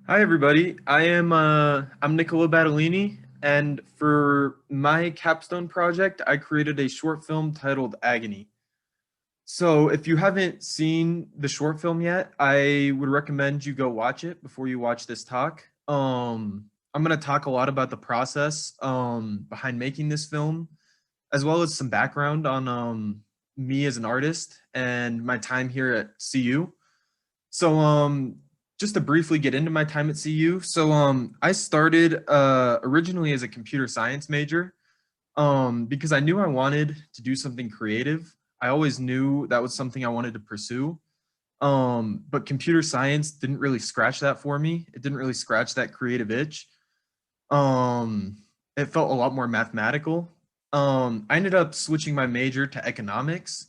Hi everybody. I'm Nicola Battolini, and for my capstone project, I created a short film titled Agony. So if you haven't seen the short film yet, I would recommend you go watch it before you watch this talk. I'm going to talk a lot about the process behind making this film, as well as some background on me as an artist and my time here at CU. So just to briefly get into my time at CU. So I started originally as a computer science major because I knew I wanted to do something creative. I always knew that was something I wanted to pursue. But computer science didn't really scratch that for me. It didn't really scratch that creative itch. Um it felt a lot more mathematical. I ended up switching my major to economics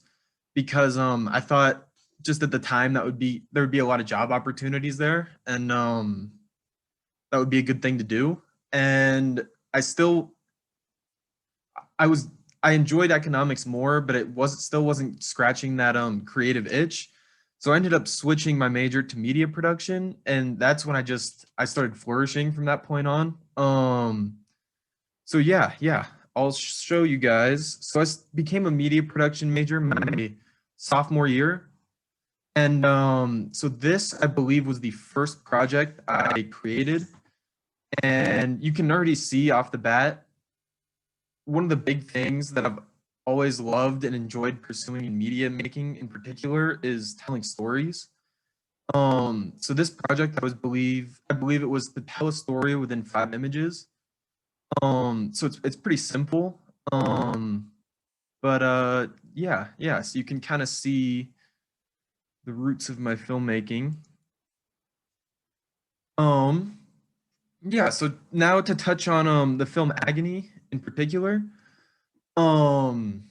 because I thought just at the time there would be a lot of job opportunities there, and that would be a good thing to do. And I still I was I enjoyed economics more, but it was still wasn't scratching that creative itch. So I ended up switching my major to media production, and that's when I started flourishing from that point on. So yeah, I'll show you guys. So became a media production major my sophomore year. And so this, I believe, was the first project I created. And you can already see off the bat, one of the big things that I've always loved and enjoyed pursuing in media making in particular is telling stories. So this project, I believe it was to tell a story within 5 images. So it's pretty simple. But yeah, so you can kind of see the roots of my filmmaking. Um, yeah, so now to touch on the film Agony in particular. Um,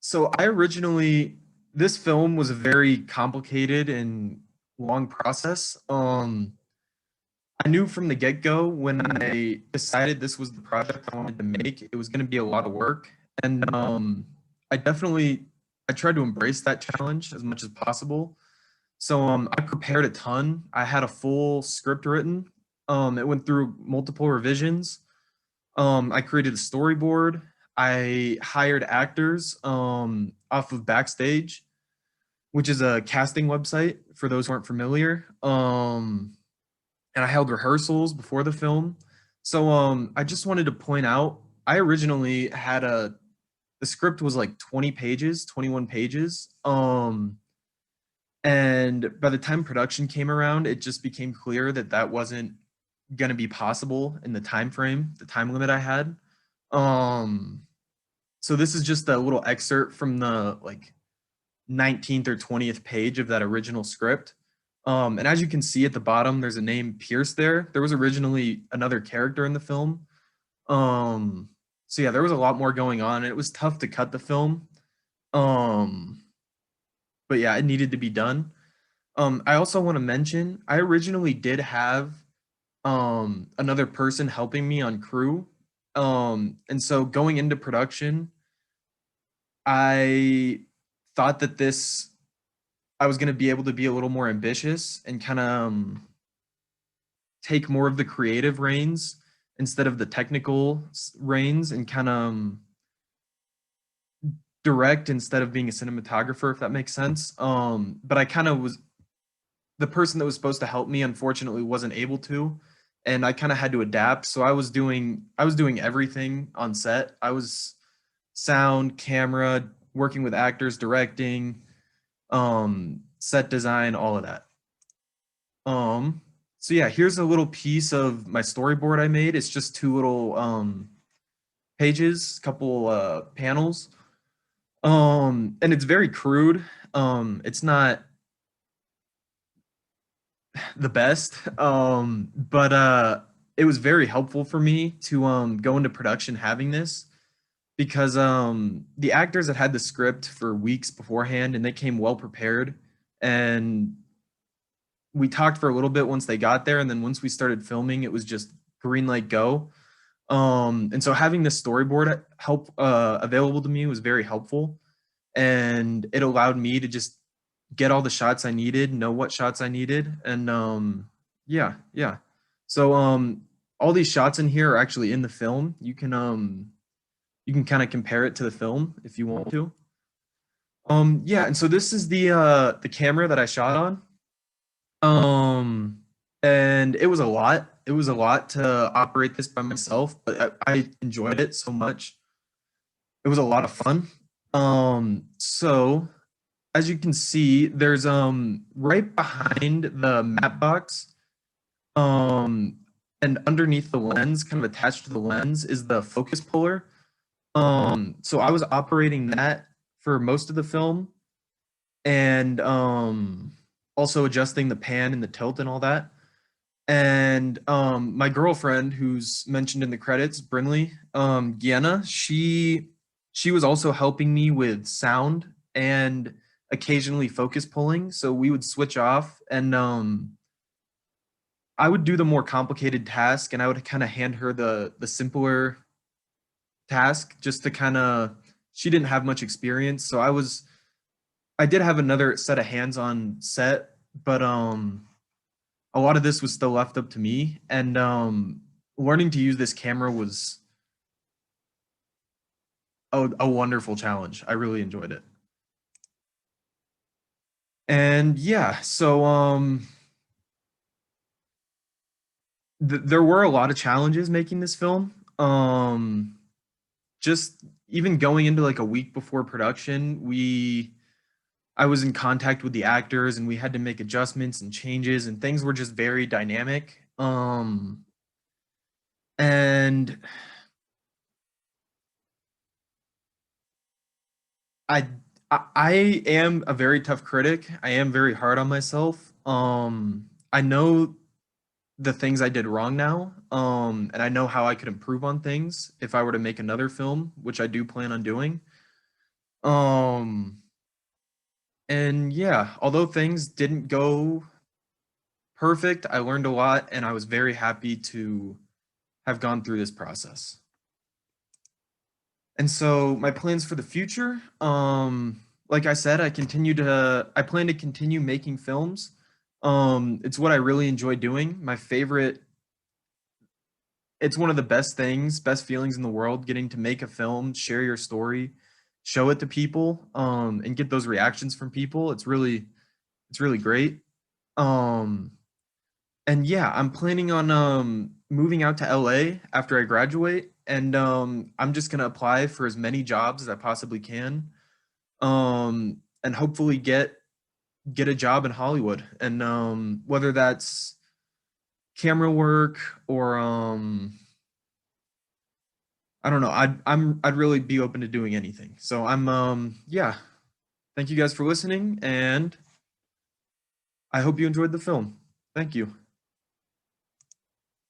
so I originally this film was a very complicated and long process. I knew from the get-go when I decided this was the project I wanted to make, it was going to be a lot of work. And I definitely I tried to embrace that challenge as much as possible. So I prepared a ton. I had a full script written. It went through multiple revisions. I created a storyboard. I hired actors off of Backstage, which is a casting website for those who aren't familiar. And I held rehearsals before the film. So I just wanted to point out, I originally had the script was like 20 pages, 21 pages. And by the time production came around, it just became clear that that wasn't going to be possible in the time frame, the time limit I had. Um, so this is just a little excerpt from the like 19th or 20th page of that original script. And as you can see at the bottom, there's a name Pierce there. There was originally another character in the film. Um, so yeah, there was a lot more going on, and it was tough to cut the film. Um, but yeah, it needed to be done. I also want to mention I originally did have another person helping me on crew. And so going into production, I thought that this I was going to be able to be a little more ambitious and kind of take more of the creative reins instead of the technical reins, and kind of direct instead of being a cinematographer, if that makes sense. But I kind of was the person that was supposed to help me, unfortunately wasn't able to, and I kind of had to adapt. So I was doing everything on set. I was sound, camera, working with actors, directing, set design, all of that. Um, so yeah, here's a little piece of my storyboard I made. It's just two little pages, couple panels. And it's very crude. It's not the best. But it was very helpful for me to go into production having this, because the actors had had the script for weeks beforehand and they came well prepared, and we talked for a little bit once they got there, and then once we started filming, it was just green light go. And so having this storyboard help available to me was very helpful, and it allowed me to just get all the shots I needed, know what shots I needed, and Yeah, yeah. So all these shots in here are actually in the film. You can kind of compare it to the film if you want to. Yeah, and so this is the camera that I shot on. And it was a lot. It was a lot to operate this by myself, but I enjoyed it so much. It was a lot of fun. So as you can see, there's right behind the map box, um, and underneath the lens, kind of attached to the lens, is the focus puller. So I was operating that for most of the film, and also adjusting the pan and the tilt and all that. And my girlfriend, who's mentioned in the credits, Brinley, Gianna, she was also helping me with sound and occasionally focus pulling. So we would switch off, and I would do the more complicated task, and I would kind of hand her the simpler task, just to kind of, she didn't have much experience, so I did have another set of hands on set, but a lot of this was still left up to me, and learning to use this camera was a wonderful challenge. I really enjoyed it. And yeah, so there were a lot of challenges making this film. Just even going into like a week before production, we I was in contact with the actors, and we had to make adjustments and changes, and things were just very dynamic. And I I am a very tough critic. I am very hard on myself. I know the things I did wrong now, and I know how I could improve on things if I were to make another film, which I do plan on doing. Um, and yeah, although things didn't go perfect, I learned a lot, and I was very happy to have gone through this process. And so my plans for the future, like I said, I plan to continue making films. It's what I really enjoy doing. It's one of the best things, best feelings in the world, getting to make a film, share your story, show it to people, and get those reactions from people. It's really great. Um, and yeah, I'm planning on moving out to LA after I graduate, and I'm just gonna apply for as many jobs as I possibly can, and hopefully get a job in Hollywood, and whether that's camera work or I don't know. I'd really be open to doing anything. So I'm yeah. Thank you guys for listening, and I hope you enjoyed the film. Thank you.